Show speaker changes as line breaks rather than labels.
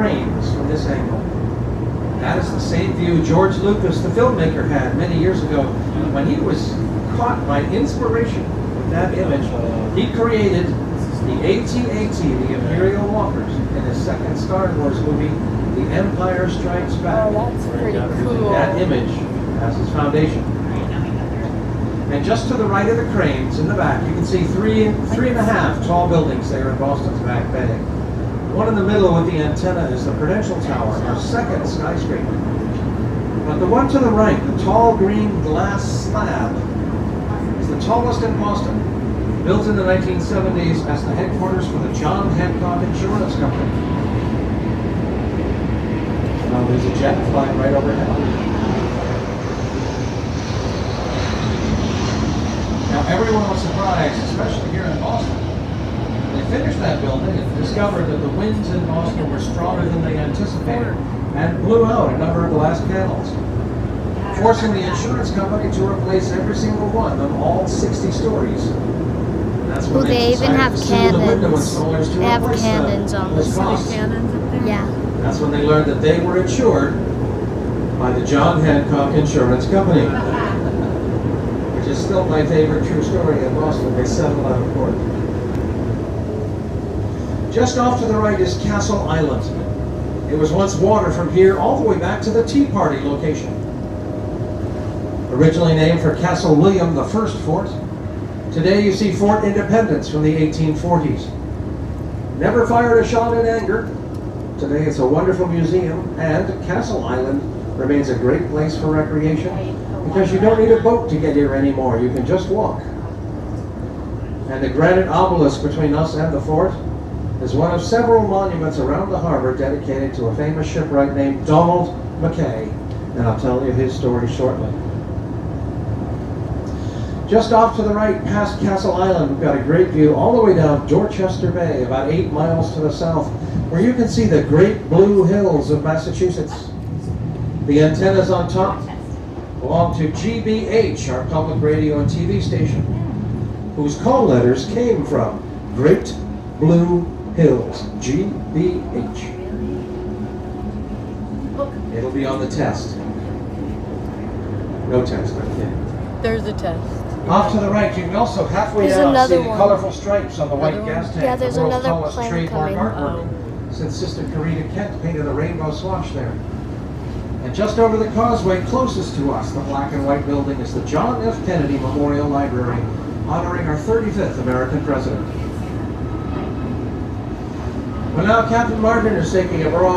cranes from this angle. That is the same view George Lucas, the filmmaker, had many years ago when he was caught by inspiration with that image. He created the AT-AT, the Imperial Walkers, in his second Star Wars movie, The Empire Strikes Back.
Oh, that's pretty cool.
That image as his foundation. And just to the right of the cranes in the back, you can see three and a half tall buildings there in Boston's Back Bay. One in the middle with the antenna is the Prudential Tower, our second skyscraper. But the one to the right, the tall green glass slab, is the tallest in Boston, built in the 1970s as the headquarters for the John Hancock Insurance Company. Now there's a jet flying right overhead. Now everyone was surprised, especially here in Boston. They finished that building and discovered that the winds in Boston were stronger than they anticipated and blew out a number of glass panels, forcing the insurance company to replace every single one of all 60 stories. That's when
They even have cannons. They have
replace
cannons on
those
this
costs.
Cannons up there?
Yeah.
That's when they learned that they were insured by the John Hancock Insurance Company, which is still my favorite true story in Boston. They settled out of court. Just off to the right is Castle Island. It was once water from here all the way back to the Tea Party location. Originally named for Castle William I Fort, today you see Fort Independence from the 1840s. Never fired a shot in anger. Today it's a wonderful museum, and Castle Island remains a great place for recreation because you don't need a boat to get here anymore. You can just walk. And the granite obelisk between us and the fort is one of several monuments around the harbor dedicated to a famous shipwright named Donald Mackay, and I'll tell you his story shortly. Just off to the right, past Castle Island, we've got a great view all the way down Dorchester Bay, about 8 miles to the south, where you can see the great blue hills of Massachusetts. The antennas on top belong to GBH, our public radio and TV station, whose call letters came from Great Blue Hills, GBH. It'll be on the test. No test, I'm kidding.
There's a test.
Off to the right, you can also halfway
There's
down see
another
the
one.
colorful stripes on the white
Another
gas
one?
tank.
Yeah, there's
the world's
another
tallest
plane
trademark
coming.
artwork, since Sister Karita Kent painted a rainbow swatch there. And just over the causeway closest to us, the black and white building, is the John F. Kennedy Memorial Library, honoring our 35th American president. Well, now Captain Martin is taking a broad